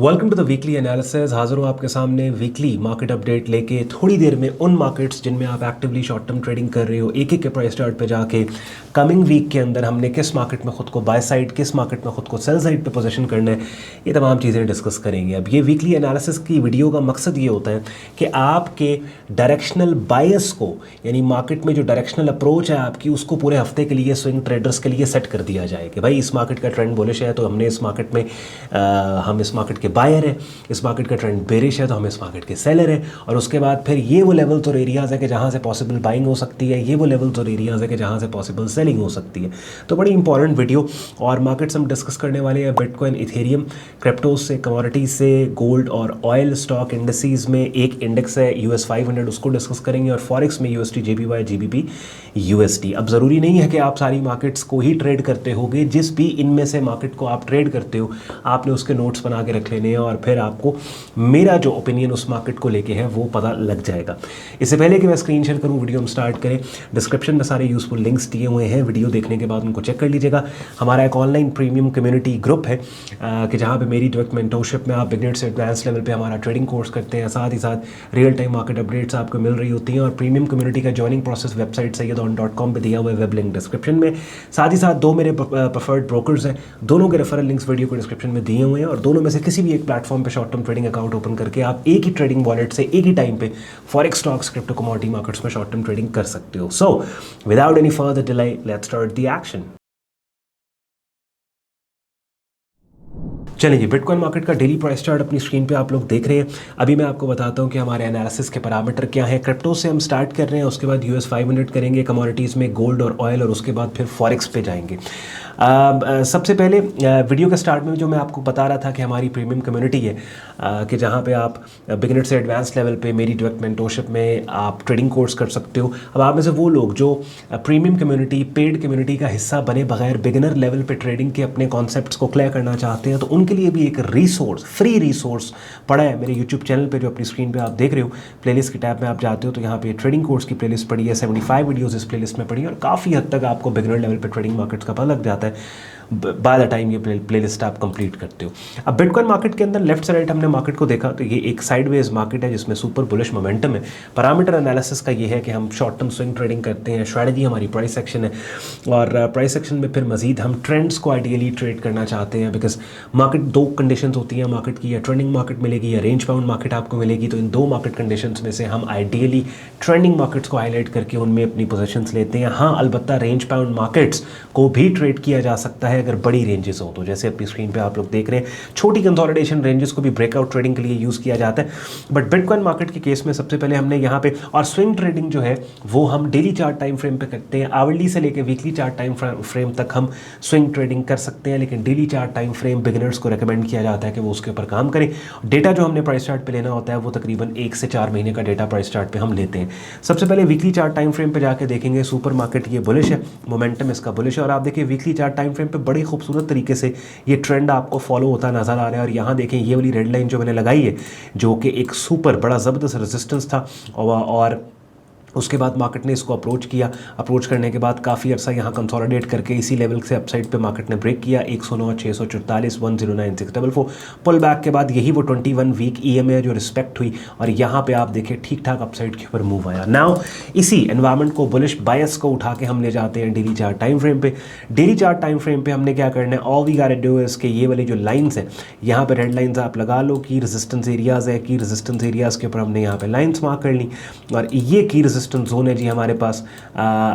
Welcome to the weekly analysis. हाजिर हूँ आपके सामने वीकली मार्केट अपडेट लेके थोड़ी देर में उन मार्केट्स जिनमें आप एक्टिवली शॉर्ट टर्म ट्रेडिंग कर रहे हो, एक एक के प्राइस चार्ट पे जाके कमिंग वीक के अंदर हमने किस मार्केट में खुद को बाय साइड, किस मार्केट में खुद को सेल साइड पे पोजीशन करना है, ये तमाम चीज़ें डिस्कस करेंगे। अब ये वीकली एनालिसिस की वीडियो का मकसद ये होता है कि आपके डायरेक्शनल बायस को, यानी मार्केट में जो डायरेक्शनल अप्रोच है आपकी, उसको पूरे हफ्ते के लिए स्विंग ट्रेडर्स के लिए सेट कर दिया जाए कि भाई इस मार्केट का ट्रेंड बुलिश है तो हमने इस मार्केट में हम इस मार्केट के बायर है, इस मार्केट का ट्रेंड बेरिश है तो हम इस मार्केट के सेलर है। और उसके बाद फिर ये वो लेवल्स और एरियाज़ है कि जहाँ से पॉसिबल बाइंग हो सकती है, ये वो लेवल्स और एरियाज़ है कि जहाँ से पॉसिबल सेलिंग हो सकती है। तो बड़ी इंपॉर्टेंट वीडियो और मार्केट्स हम डिस्कस करने वाले हैं बिटकॉइन, इथेरियम, क्रिप्टोज से, कमोडिटीज से, गोल्ड और ऑयल स्टॉक इंडेक्सेस में एक इंडेक्स है US 500, उसको डिस्कस करेंगे। और फॉरेक्स में USD JPY GBP USD। अब ज़रूरी नहीं है कि आप सारी मार्केट्स को ही ट्रेड करते होगे, जिस भी इनमें से मार्केट को आप ट्रेड करते हो आपने उसके नोट्स बना के रख लेने हैं और फिर आपको मेरा जो ओपिनियन उस मार्केट को लेके है वो पता लग जाएगा। इससे पहले कि मैं स्क्रीन शेयर करूं, वीडियो हम स्टार्ट करें, डिस्क्रिप्शन में सारे यूजफुल लिंक्स दिए हुए हैं, वीडियो देखने के बाद उनको चेक कर लीजिएगा। हमारा एक ऑनलाइन प्रीमियम कम्युनिटी ग्रुप है कि जहां पे मेरी डायरेक्ट मेंटरशिप में आप बिगिनर से एडवांस लेवल पे हमारा ट्रेडिंग कोर्स करते हैं, साथ ही साथ रियल टाइम मार्केट अपडेट्स आपको मिल रही होती हैं। और प्रीमियम कम्युनिटी का ज्वाइनिंग प्रोसेस वेबसाइट sayyadon.com पे दिया हुआ है, वेब लिंक डिस्क्रिप्शन में। साथ ही साथ दो मेरे प्रेफर्ड ब्रोकर्स हैं, दोनों के रेफरल लिंक्स वीडियो को डिस्क्रिप्शन में दिए हुए हैं और दोनों में से किसी भी एक प्लेटफॉर्म पे short term trading account open करके आप एक ही ट्रेडिंग वॉलेट से एक ही टाइम पे forex, stocks, crypto, commodity markets में शॉर्ट टर्म ट्रेडिंग कर सकते हो। So without any further delay let's start the action. चलिए, बिटकॉइन मार्केट का डेली प्राइस चार्ट अपनी स्क्रीन पे आप लोग देख रहे हैं। अभी मैं आपको बताता हूं कि हमारे एनालिसिस के पैरामीटर क्या है। क्रिप्टो से हम स्टार्ट कर रहे हैं, उसके बाद US 500 करेंगे, कमोडिटीज़ में गोल्ड और ऑयल, और उसके बाद फिर फॉरेक्स पे जाएंगे। सबसे पहले वीडियो के स्टार्ट में जो मैं आपको बता रहा था कि हमारी प्रीमियम कम्युनिटी है कि जहाँ पे आप बिगिनर से एडवांस लेवल पे मेरी डायरेक्ट मेंटरशिप में आप ट्रेडिंग कोर्स कर सकते हो। अब आप में से वो लोग जो प्रीमियम कम्युनिटी, पेड कम्युनिटी का हिस्सा बने बगैर बिगिनर लेवल पे ट्रेडिंग के अपने कॉन्सेप्ट्स को क्लियर करना चाहते हैं, तो उनके लिए भी एक रिसोर्स, फ्री रिसोर्स पड़ा है मेरे यूट्यूब चैनल पे, जो अपनी स्क्रीन पे आप देख रहे हो। प्लेलिस्ट की टैब में आप जाते हो तो यहाँ पे ट्रेडिंग कोर्स की प्लेलिस्ट पड़ी है, 75 वीडियोज़ इस प्लेलिस्ट में पड़ी है और काफ़ी हद तक आपको बिगिनर लेवल पे ट्रेडिंग मार्केट्स का पता लग जाता है बाय द टाइम ये प्लेलिस्ट आप कंप्लीट करते हो। अब बिटकॉइन मार्केट के अंदर लेफ्ट से राइट हमने मार्केट को देखा तो ये एक साइडवेज मार्केट है जिसमें सुपर बुलिश मोमेंटम है। पैरामीटर एनालिसिस का ये है कि हम शॉर्ट टर्म स्विंग ट्रेडिंग करते हैं, स्ट्रैटेजी हमारी प्राइस सेक्शन है और प्राइस सेक्शन में फिर मजीद हम ट्रेंड्स को आइडियली ट्रेड करना चाहते हैं। बिकॉज मार्केट दो कंडीशंस होती हैं मार्केट की, या ट्रेंडिंग मार्केट मिलेगी या रेंज बाउंड मार्केट आपको मिलेगी। तो इन दो मार्केट कंडीशंस में से हम आइडियली ट्रेंडिंग मार्केट्स को हाईलाइट करके उनमें अपनी पोजीशंस लेते हैं। हाँ, अलबत्ता रेंज बाउंड मार्केट्स को भी ट्रेड किया जा सकता है अगर बड़ी रेंजेस हो तो। जैसे अपनी स्क्रीन पे आप लोग देख रहे हैं, छोटी कंसोलिडेशन रेंजेस को भी ब्रेकआउट ट्रेडिंग के लिए यूज किया जाता है। बट बिटकॉइन मार्केट के केस में सबसे पहले हमने यहाँ पे, और स्विंग ट्रेडिंग जो है वो हम डेली चार्ट टाइम फ्रेम पे करते हैं। आवरली से लेकर वीकली चार्ट टाइम फ्रेम तक हम स्विंग ट्रेडिंग कर सकते हैं, लेकिन daily chart time frame beginners को रिकमेंड किया जाता है कि वो उसके ऊपर काम करें। डेटा जो हमने प्राइस चार्ट पे लेना होता है वो तकरीबन 1 से 4 महीने का डेटा प्राइस चार्ट पे हम लेते हैं। सबसे पहले वीकली चार्ट टाइम फ्रेम पे जाके देखेंगे, सुपर मार्केट ये बुलिश है, मोमेंटम इसका बुलिश है। और आप देखिए वीकली चार्ट टाइम फ्रेम पे बड़ी खूबसूरत तरीके से ये ट्रेंड आपको फॉलो होता नजर आ रहा है। और यहाँ देखें ये वाली रेड लाइन जो मैंने लगाई है, जो कि एक सुपर बड़ा ज़बरदस्त रेजिस्टेंस था, और उसके बाद मार्केट ने इसको अप्रोच किया। अप्रोच करने के बाद काफ़ी अर्सा यहाँ कंसोलिडेट करके इसी लेवल से अपसाइड पे मार्केट ने ब्रेक किया, 109, 644, 109, 644। पुल बैक के बाद यही वो 21 वीक EMA है जो रिस्पेक्ट हुई और यहाँ पे आप देखिए ठीक ठाक अपसाइड के ऊपर मूव आया। नाउ इसी एनवायरनमेंट को, बुलिश बायस को उठा के हम ले जाते हैं डेली चार्ट टाइम फ्रेम पे। डेली चार्ट टाइम फ्रेम पे हमने क्या करना है, all we got to do is के ये वाली जो लाइन्स है, यहाँ पे रेड लाइन्स आप लगा लो, की रेजिस्टेंस एरियाज़ है, की रेजिस्टेंस एरियाज़ के ऊपर हमने यहाँ पे लाइन्स मार्क कर ली। और ये की रेजिस्टेंस जोन है जी हमारे पास,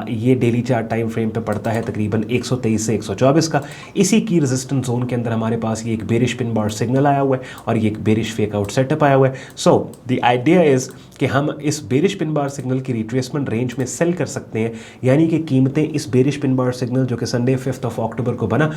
ये डेली चार्ट टाइम फ्रेम पे पड़ता है तकरीबन 123 से 124 का। इसी की रेजिस्टेंस जोन के अंदर हमारे पास ये एक बेरिश पिन बार सिग्नल आया हुआ है और ये एक बेरिश फेक आउट सेटअप आया हुआ है। सो द आइडिया इज कि हम इस बेरिश पिन बार सिग्नल की रिट्रेसमेंट रेंज में सेल कर सकते हैं, यानी कि कीमतें इस बेरिश पिन बार सिग्नल जो कि संडे 5 अक्टूबर को बना,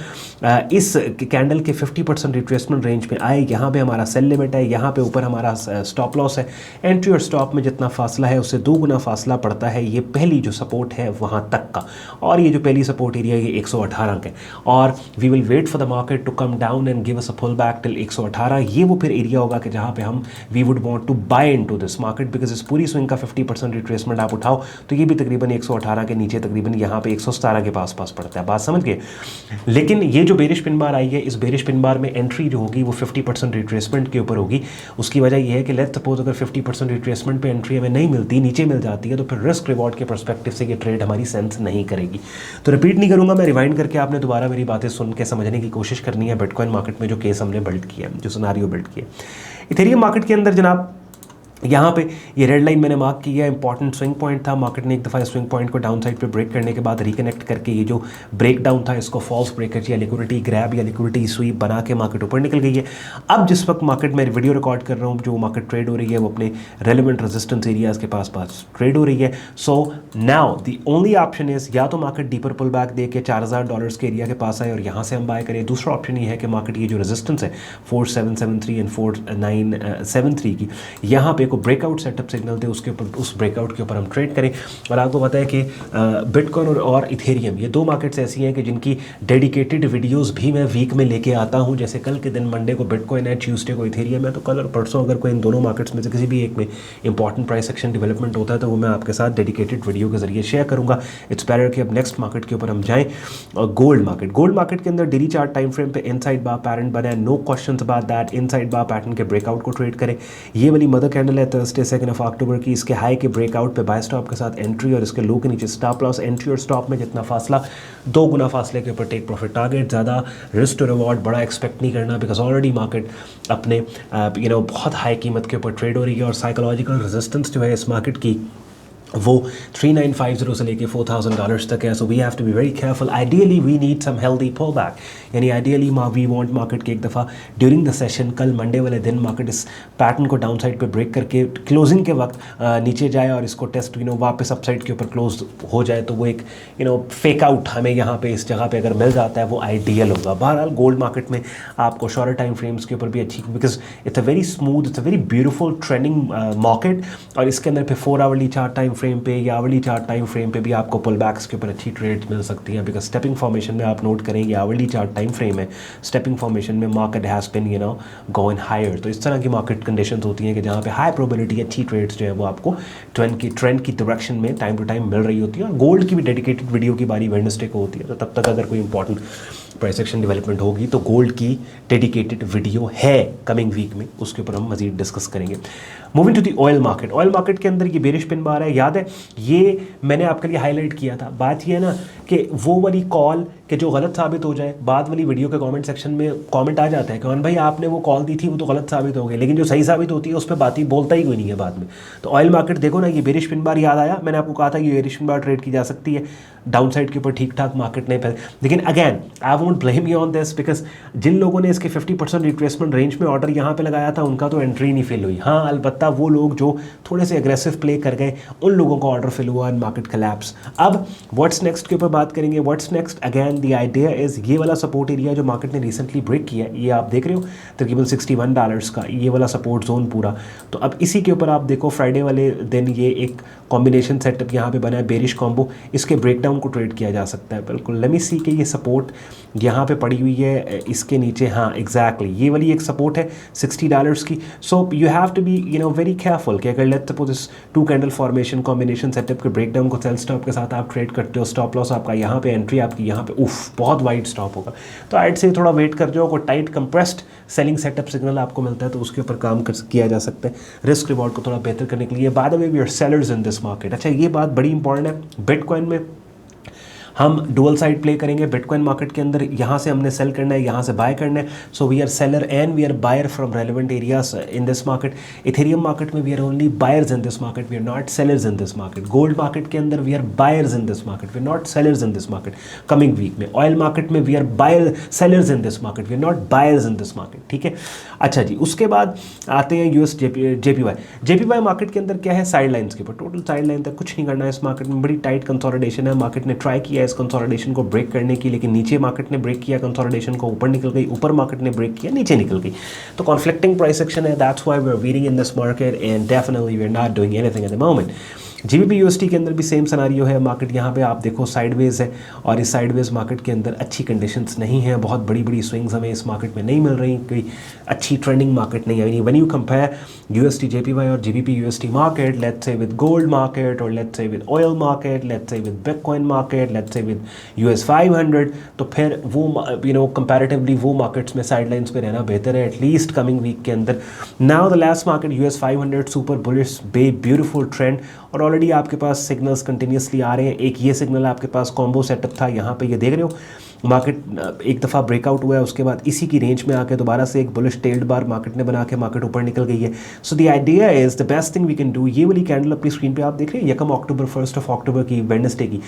इस कैंडल के 50% रिट्रेसमेंट रेंज में आए। यहाँ पे हमारा सेल लिमिट है, यहाँ पे ऊपर हमारा स्टॉप लॉस है। एंट्री और स्टॉप में जितना फासला है उससे 2 गुना फासला फासला पड़ता है ये पहली जो सपोर्ट है वहाँ तक का, और ये जो पहली सपोर्ट एरिया ये 118 का है, और we will wait for the market to come down and give us a pull back till 118। ये वो फिर एरिया होगा कि जहाँ पे हम we would want to buy into this market, because इस पूरी स्विंग का 50% रिट्रेसमेंट आप उठाओ तो ये भी तकरीबन 118 के नीचे, तकरीबन यहाँ पे 117 के पास पड़ता है। बात समझ गए? लेकिन ये जो बेरिश पिन बार आई है, इस बेरिश पिन बार में एंट्री जो होगी वो 50% रिट्रेसमेंट के ऊपर होगी। उसकी वजह यह है कि लेट्स सपोज अगर 50% रिट्रेसमेंट पे एंट्री हमें नहीं मिलती, नीचे मिल जाती है, तो फिर रिस्क रिवॉर्ड के पर्सपेक्टिव से ये ट्रेड हमारी सेंस नहीं करेगी। तो रिपीट नहीं करूँगा, मैं रिवाइंड करके आपने दोबारा मेरी बातें सुन के समझने की कोशिश करनी है बिटकॉइन मार्केट में जो केस हमने बिल्ड किया, जो सिनारियो बिल्ड किया। इथेरियम मार्केट के अंदर जनाब यहाँ पे ये रेड लाइन मैंने मार्क किया, इंपॉर्टेंट स्विंग पॉइंट था। मार्केट ने एक दफ़ा स्विंग पॉइंट को डाउन साइड पे ब्रेक करने के बाद रिकनेक्ट करके ये जो ब्रेक डाउन था इसको फॉल्स ब्रेकेज या लिक्विडिटी ग्रैब या लिक्विडिटी स्वीप बना के मार्केट ऊपर निकल गई है। अब जिस वक्त मार्केट में वीडियो रिकॉर्ड कर रहा हूँ, जो मार्केट ट्रेड हो रही है वो अपने रेलिवेंट रेजिस्टेंस एरियाज़ के पास ट्रेड हो रही है। So now the only option is या तो मार्केट डीपर पुल बैक दे के $4000 के एरिया के पास आए और यहाँ से हम बाय करें। दूसरा ऑप्शन ये है कि मार्केट ये जो रेजिस्टेंस है 4773 एंड 4973 की, यहाँ पे को ब्रेकआउट सेटअप सिग्नल थे, उसके ऊपर उस ब्रेकआउट के ऊपर हम ट्रेड करें। और आपको पता है कि बिटकॉइन और इथेरियम ये दो मार्केट्स ऐसी हैं कि जिनकी डेडिकेटेड वीडियोस भी मैं वीक में लेके आता हूं। जैसे कल के दिन मंडे को बिटकॉइन है, ट्यूसडे को इथेरियम है, तो कल और परसों अगर कोई इन दोनों मार्केट्स में से किसी भी एक में इंपॉर्टेंट प्राइस एक्शन डेवलपमेंट होता है तो वो मैं आपके साथ डेडिकेटेड वीडियो के जरिए शेयर करूँगा। इट्स बेटर कि अब नेक्स्ट मार्केट के ऊपर हम जाएँ। गोल्ड मार्केट के अंदर डेली चार्ट टाइम फ्रेम पे इनसाइड बार पैटर्न बना है, no questions about that. Inside bar pattern के ब्रेकआउट को ट्रेड करें। ये वाली मदर कैंडल है थर्सडे 2 अक्टूबर की, इसके हाई के ब्रेकआउट पे बाय स्टॉप के साथ एंट्री और इसके लो के नीचे स्टॉप लॉस। एंट्री और स्टॉप में जितना फासला, 2 गुना फासले के ऊपर टेक प्रॉफिट टारगेट। ज़्यादा रिस्क टू रिवॉर्ड बड़ा एक्सपेक्ट नहीं करना, बिकॉज ऑलरेडी मार्केट अपने बहुत हाई कीमत के ऊपर ट्रेड हो रही है और साइकोलॉजिकल रेजिस्टेंस जो है इस मार्केट की वो 3950 से लेके $4000 तक है। So we have to be very careful. Ideally we need some healthy pull back, यानी आइडियली वी वांट मार्केट के एक दफ़ा ड्यूरिंग द सेशन कल मंडे वाले दिन मार्केट इस पैटर्न को डाउन साइड पे ब्रेक करके क्लोजिंग के वक्त नीचे जाए और इसको टेस्ट वापस अप साइड के ऊपर क्लोज हो जाए, तो वो एक फेक आउट हमें यहाँ पे इस जगह पे अगर मिल जाता है वो आइडियल होगा। बहरहाल गोल्ड मार्केट में आपको शॉर्टर टाइम फ्रेम्स के ऊपर भी अच्छी, because it's a very smooth, it's a very beautiful trending market, और इसके अंदर पे 4 आवरली चार्ट टाइम फ्रेम पे या आवरली चार्ट टाइम फ्रेम पे भी आपको पुल बैक्स के ऊपर अच्छी ट्रेड्स मिल सकती हैं। बिकॉज स्टेपिंग फॉर्मेशन में आप नोट करेंगे आवरली चार्ट टाइम फ्रेम है, स्टेपिंग फॉर्मेशन में market has been going higher. तो इस तरह की मार्केट कंडीशंस होती हैं कि जहाँ पे हाई प्रोबेबिलिटी अच्छी ट्रेड्स जो है वो आपको ट्रेंड की डायरेक्शन में टाइम टू टाइम मिल रही होती है। और गोल्ड की भी डेडिकेटेड वीडियो की बारी वेडनेसडे को होती है, तो तब तक अगर कोई इंपॉर्टेंट प्राइस एक्शन डेवलपमेंट होगी तो गोल्ड की डेडिकेटेड वीडियो है कमिंग वीक में, उसके ऊपर हम मजीद डिस्कस करेंगे। Moving to the oil market. Oil market के अंदर ये बेरिश पिन बार है, याद है ये मैंने आपके लिए हाईलाइट किया था। बात ये है ना कि वो वाली कॉल कि जो गलत साबित हो जाए, बाद वाली वीडियो के कमेंट सेक्शन में कमेंट आ जाता है कि भाई आपने वो कॉल दी थी वो तो गलत साबित हो गई, लेकिन जो सही साबित होती है उस पर बात ही बोलता ही कोई नहीं है बाद में। तो ऑयल मार्केट देखो ना, ये बेरिश पिन बार याद आया, मैंने आपको कहा था कि बेरिश पिन बार ट्रेड की जा सकती है डाउन साइड के ऊपर ठीक ठाक मार्केट नहीं। लेकिन again I won't blame you on this, because जिन लोगों ने इसके 50% रिट्रेसमेंट रेंज में ऑर्डर यहाँ पे लगाया था उनका तो एंट्री नहीं फिल हुई। हाँ, अलबत्ता वो लोग जो थोड़े से एग्रेसिव प्ले कर गए उन लोगों का ऑर्डर फिल हुआ एंड मार्केट कोलैप्स। अब व्हाट्स नेक्स्ट के ऊपर बात करेंगे। What's next, again the idea is ये वाला सपोर्ट एरिया जो मार्केट ने रिसेंटली ब्रेक किया है, ये आप देख रहे हो तकरीबन $61 का ये वाला सपोर्ट जोन पूरा। तो अब इसी के ऊपर आप देखो फ्राइडे वाले दिन ये एक कॉम्बिनेशन सेटअप यहाँ पे बना है, बेरिश कॉम्बो, इसके ब्रेकडाउन को ट्रेड किया जा सकता है। बिल्कुल लेट मी सी कि ये सपोर्ट यहाँ पे पड़ी हुई है इसके नीचे। हाँ एग्जैक्टली ये वाली एक सपोर्ट है $60 की। So you have to be very careful कि अगर लेट्स सपोज इस 2 कैंडल फॉर्मेशन कॉम्बिनेशन सेटअप के ब्रेकडाउन को सेल स्टॉप के साथ आप ट्रेड करते हो, स्टॉप लॉस आपका यहाँ पे, एंट्री आपकी यहाँ पे, बहुत वाइड स्टॉप होगा। तो आइट से थोड़ा वेट कर जाओ, कोई tight compressed selling setup signal आपको मिलता है तो उसके ऊपर काम किया जा सकता है रिस्क रिवॉर्ड को थोड़ा बेहतर करने के लिए। By the way we are sellers in this market. अच्छा ये बात बड़ी इंपॉर्टेंट है, बिटकॉइन में हम डुअल साइड प्ले करेंगे। बिटकॉइन मार्केट के अंदर यहाँ से हमने सेल करना है, यहाँ से बाय करना है। So we are seller and we are buyer from relevant areas in this market. Ethereum market में we are only buyers in this market, we are not sellers in this market. Gold market के अंदर we are buyers in this market, we are not sellers in this market coming week में। Oil market में we are buyer sellers in this market, we are not buyers in this market. ठीक है, अच्छा जी, उसके बाद आते हैं US JPY market के अंदर क्या है, साइड लाइन्स के ऊपर, टोटल साइड लाइन तक कुछ नहीं करना है इस मार्केट में। बड़ी टाइट कंसोलिडेशन है, मार्केट ने ट्राई किया इस कंसोलिडेशन को ब्रेक करने की, लेकिन नीचे मार्केट ने ब्रेक किया कंसोलिडेशन को, ऊपर निकल गई, ऊपर मार्केट ने ब्रेक किया, नीचे निकल गई। तो कॉन्फ्लिक्टिंग प्राइस एक्शन है, that's why we are waiting in this market and definitely we are not doing anything at the moment. GBP USD के अंदर भी सेम सिनेरियो है, मार्केट यहाँ पे आप देखो साइडवेज है और इस साइडवेज मार्केट के अंदर अच्छी कंडीशंस नहीं है, बहुत बड़ी बड़ी स्विंग्स हमें इस मार्केट में नहीं मिल रही, कोई अच्छी ट्रेंडिंग मार्केट नहीं है। When you compare USD JPY और GBP USD market, let's say with gold market और let's say with oil market, let's say with bitcoin market, let's say with US 500, तो फिर वो कंपैरेटिवली वो मार्केट्स में sidelines पे रहना बेहतर है एटलीस्ट कमिंग वीक के अंदर। Now the last market US 500 super bullish beautiful trend और ऑलरेडी आपके पास सिग्नल्स कंटिन्यूसली आ रहे हैं। एक ये सिग्नल आपके पास कॉम्बो सेटअप था, यहाँ पे ये देख रहे हो मार्केट एक दफ़ा ब्रेकआउट हुआ है, उसके बाद इसी की रेंज में आके दोबारा से एक बुलिश टेल्ड बार मार्केट ने बना के मार्केट ऊपर निकल गई है। So the idea is the best thing we can do. ये वाली कैंडल अपनी स्क्रीन पे आप देख रहे हैं, 1 अक्टूबर 1 अक्टूबर की वेडनेसडे की,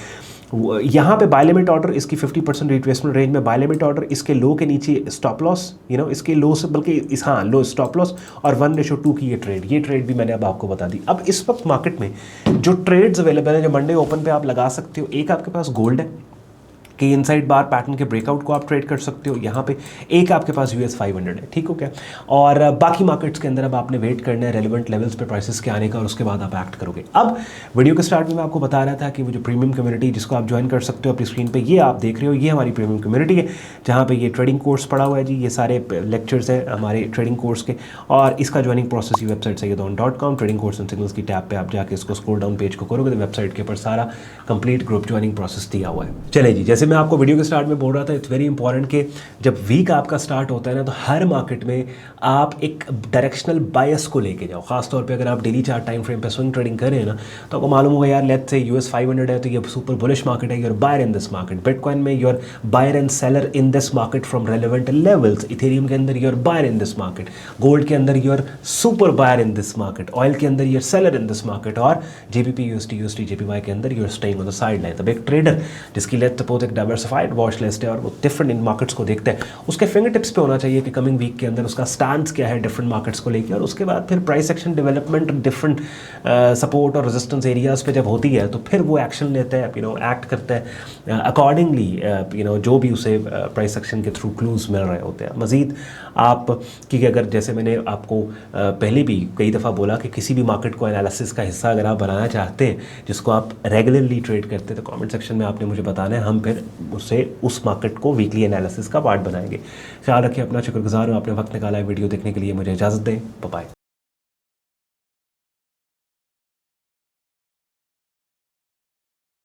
यहाँ पे बाय लिमिट ऑर्डर इसकी 50% रिट्रेसमेंट रेंज में बाय लिमिट ऑर्डर, इसके लो के नीचे स्टॉप लॉस, इसके लो से बल्कि इस लो स्टॉप लॉस और 1:2 की ये ट्रेड भी मैंने अब आपको बता दी। अब इस वक्त मार्केट में जो ट्रेड्स अवेलेबल है, जो मंडे ओपन पे आप लगा सकते हो, एक आपके पास गोल्ड है कि इनसाइड बार पैटर्न के ब्रेकआउट को आप ट्रेड कर सकते हो यहाँ पे, एक आपके पास US 500 है, ठीक हो क्या। और बाकी मार्केट्स के अंदर अब आपने वेट करना है रेलिवेंट लेवल्स पे प्राइसेस के आने का और उसके बाद आप एक्ट करोगे। अब वीडियो के स्टार्ट में मैं आपको बता रहा था कि वो जो प्रीमियम कम्युनिटी जिसको आप ज्वाइन कर सकते हो अपनी स्क्रीन पे, ये आप देख रहे हो, ये हमारी प्रीमियम कम्युनिटी है जहाँ पे ये ट्रेडिंग कोर्स पड़ा हुआ है जी, ये सारे लेक्चर्स हैं हमारे ट्रेडिंग कोर्स के और इसका ज्वाइनिंग प्रोसेस ये website sayyedon.com trading course and signals की टैब पे आप जाके इसको स्क्रॉल डाउन पेज को करोगे तो वेबसाइट के ऊपर सारा कंप्लीट ग्रुप ज्वाइनिंग प्रोसेस दिया हुआ है। चले जी, जैसे मैं आपको वीडियो के स्टार्ट में बोल रहा था, इट्स वेरी इंपॉर्टेंट कि जब वीक आपका स्टार्ट होता है ना तो हर मार्केट में आप एक डायरेक्शनल बायस को लेके जाओ। खासतौर पे अगर आप डेली चार्ट टाइम फ्रेम पे स्विंग ट्रेडिंग कर रहे हैं ना तो आपको मालूम होगा यार लेट्स से US 500 है तो ये सुपर बुलिश मार्केट है, you're buyer in this market. Bitcoin में you're buyer and seller in this market from relevant levels. Ethereum के अंदर you're buyer in this market. Gold के अंदर you're super buyer in this market. Oil के अंदर you're seller in this market. और GBP USD JPY के अंदर you're staying on the side line. तब एक ट्रेडर जिसकी लेट्स सपोज एक डाइवर्सिफाइड वॉच लिस्ट है और वो डिफरेंट इन मार्केट्स को देखते हैं, उसके फिंगर टिप्स पे होना चाहिए कि कमिंग वीक के अंदर उसका स्टैंड क्या है डिफरेंट मार्केट्स को लेकर। और उसके बाद फिर price action development different support और रेजिस्टेंस एरियाज पे जब होती है तो फिर वो एक्शन लेता है, एक्ट करता है अकॉर्डिंगली, जो भी उसे प्राइस एक्शन के थ्रू क्लूज मिल रहे होते हैं। मज़ीद आप कि अगर जैसे मैंने आपको पहले भी कई दफ़ा बोला कि किसी भी मार्केट को एनालिसिस का हिस्सा अगर आप बनाना चाहते हैं जिसको आप रेगुलरली ट्रेड करते हैं तो कमेंट सेक्शन में आपने मुझे बताना है, हम फिर उससे उस मार्केट को वीकली एनालिसिस का पार्ट बनाएंगे। ख्याल रखिए अपना, शुक्रगुजार हूँ आपने वक्त निकाला है वीडियो देखने के लिए। मुझे इजाज़त दें, बाय।